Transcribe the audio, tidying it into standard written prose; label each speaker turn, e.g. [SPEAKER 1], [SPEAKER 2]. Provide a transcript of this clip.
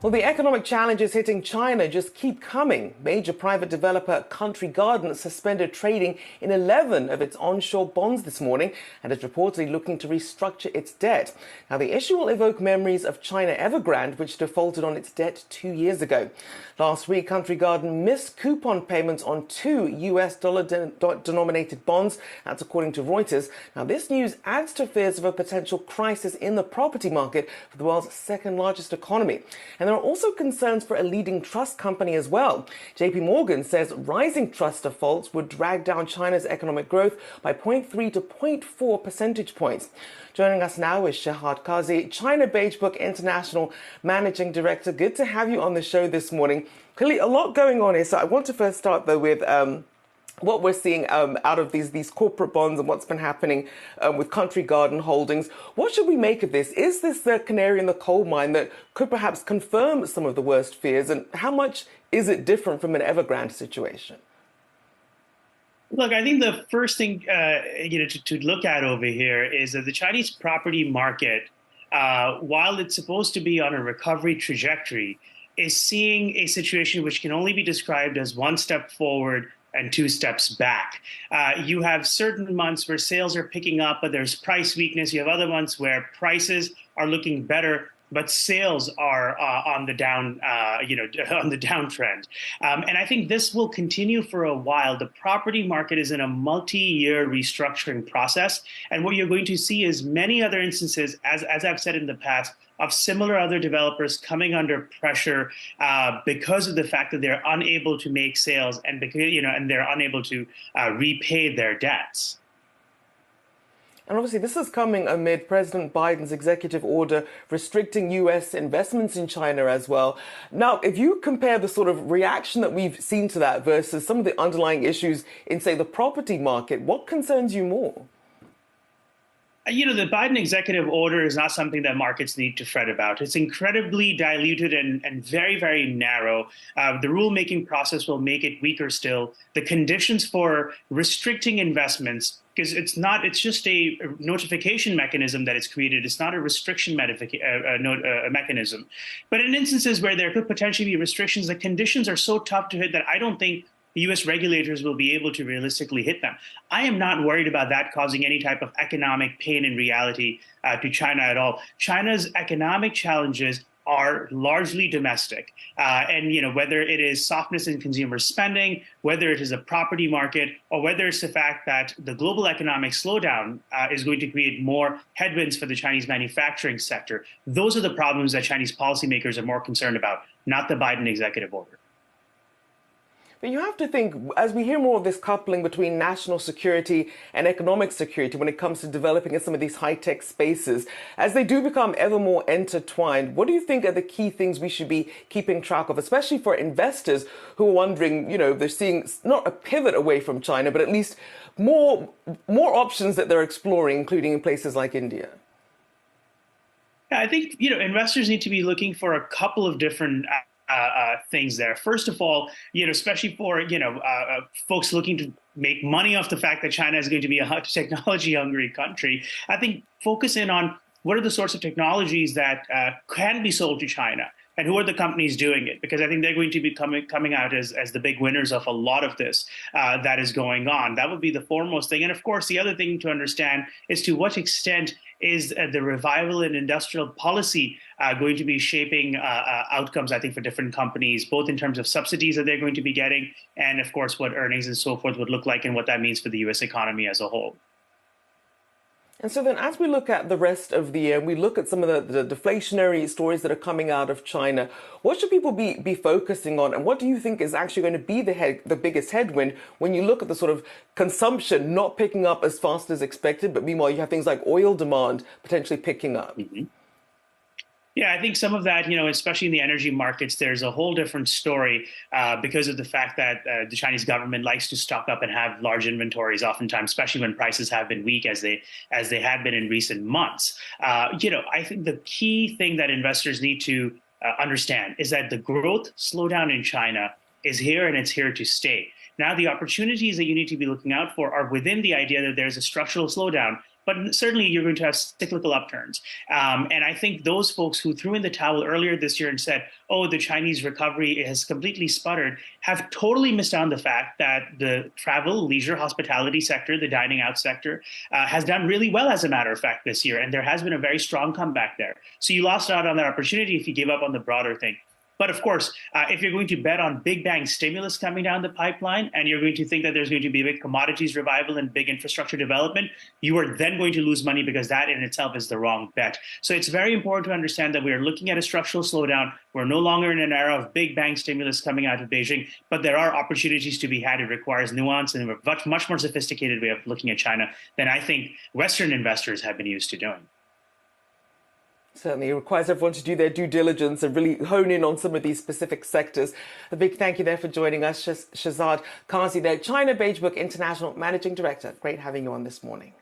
[SPEAKER 1] Well, the economic challenges hitting China just keep coming. Major private developer Country Garden suspended trading in 11 of its onshore bonds this morning and is reportedly looking to restructure its debt. Now, the issue will evoke memories of China Evergrande, which defaulted on its debt 2 years ago. Last week, Country Garden missed coupon payments on two US dollar-denominated bonds. That's according to Reuters. Now, this news adds to fears of a potential crisis in the property market for the world's second largest economy. And there are also concerns for a leading trust company as well. JP Morgan says rising trust defaults would drag down China's economic growth by 0.3 to 0.4 percentage points. Joining us now is Shehzad Qazi, China Beige Book International Managing Director. Good to have you on the show this morning. Clearly a lot going on here. So I want to first start, though, with what we're seeing out of these corporate bonds and what's been happening with Country Garden Holdings. What should we make of this? Is this the canary in the coal mine that could perhaps confirm some of the worst fears? And how much is it different from an Evergrande situation?
[SPEAKER 2] Look, I think the first thing to look at over here is that the Chinese property market, while it's supposed to be on a recovery trajectory, is seeing a situation which can only be described as one step forward and two steps back. You have certain months where sales are picking up, but there's price weakness. You have other months where prices are looking better, but sales are on the down, on the downtrend. And I think this will continue for a while. The property market is in a multi-year restructuring process. And what you're going to see is many other instances, as I've said in the past, of similar other developers coming under pressure because of the fact that they're unable to make sales and because, and they're unable to repay their debts.
[SPEAKER 1] And obviously, this is coming amid President Biden's executive order restricting U.S. investments in China as well. Now, if you compare the sort of reaction that we've seen to that versus some of the underlying issues in, say, the property market, what concerns you more?
[SPEAKER 2] The Biden executive order is not something that markets need to fret about. It's incredibly diluted and very, very narrow. The rulemaking process will make it weaker still. The conditions for restricting investments, because it's just a notification mechanism that it's created. It's not a restriction mechanism. But in instances where there could potentially be restrictions, the conditions are so tough to hit that I don't think U.S. regulators will be able to realistically hit them. I am not worried about that causing any type of economic pain in reality to China at all. China's economic challenges are largely domestic. And whether it is softness in consumer spending, whether it is a property market, or whether it's the fact that the global economic slowdown is going to create more headwinds for the Chinese manufacturing sector, those are the problems that Chinese policymakers are more concerned about, not the Biden executive order.
[SPEAKER 1] But you have to think, as we hear more of this coupling between national security and economic security when it comes to developing in some of these high-tech spaces, as they do become ever more intertwined, what do you think are the key things we should be keeping track of, especially for investors who are wondering, they're seeing not a pivot away from China, but at least more options that they're exploring, including in places like India?
[SPEAKER 2] Yeah, I think, investors need to be looking for a couple of different things there. First of all, especially for, folks looking to make money off the fact that China is going to be a technology-hungry country, I think focus in on what are the sorts of technologies that can be sold to China and who are the companies doing it? Because I think they're going to be coming out as the big winners of a lot of this that is going on. That would be the foremost thing. And of course, the other thing to understand is to what extent is the revival in industrial policy going to be shaping outcomes, I think, for different companies, both in terms of subsidies that they're going to be getting and, of course, what earnings and so forth would look like and what that means for the U.S. economy as a whole.
[SPEAKER 1] And so then as we look at the rest of the year, we look at some of the deflationary stories that are coming out of China, what should people be focusing on? And what do you think is actually going to be the biggest headwind when you look at the sort of consumption not picking up as fast as expected, but meanwhile you have things like oil demand potentially picking up?
[SPEAKER 2] Mm-hmm. Yeah, I think some of that, especially in the energy markets, there's a whole different story because of the fact that the Chinese government likes to stock up and have large inventories oftentimes, especially when prices have been weak as they had been in recent months. I think the key thing that investors need to understand is that the growth slowdown in China is here and it's here to stay. Now, the opportunities that you need to be looking out for are within the idea that there's a structural slowdown but certainly you're going to have cyclical upturns. And I think those folks who threw in the towel earlier this year and said, oh, the Chinese recovery has completely sputtered, have totally missed on the fact that the travel, leisure, hospitality sector, the dining out sector, has done really well, as a matter of fact, this year. And there has been a very strong comeback there. So you lost out on that opportunity if you gave up on the broader thing. But of course, if you're going to bet on big bang stimulus coming down the pipeline, and you're going to think that there's going to be a big commodities revival and big infrastructure development, you are then going to lose money, because that in itself is the wrong bet. So it's very important to understand that we are looking at a structural slowdown. We're no longer in an era of big bang stimulus coming out of Beijing, but there are opportunities to be had. It requires nuance and a much more sophisticated way of looking at China than I think Western investors have been used to doing.
[SPEAKER 1] Certainly, it requires everyone to do their due diligence and really hone in on some of these specific sectors. A big thank you there for joining us, Shehzad Qazi there, China Beige Book International Managing Director. Great having you on this morning.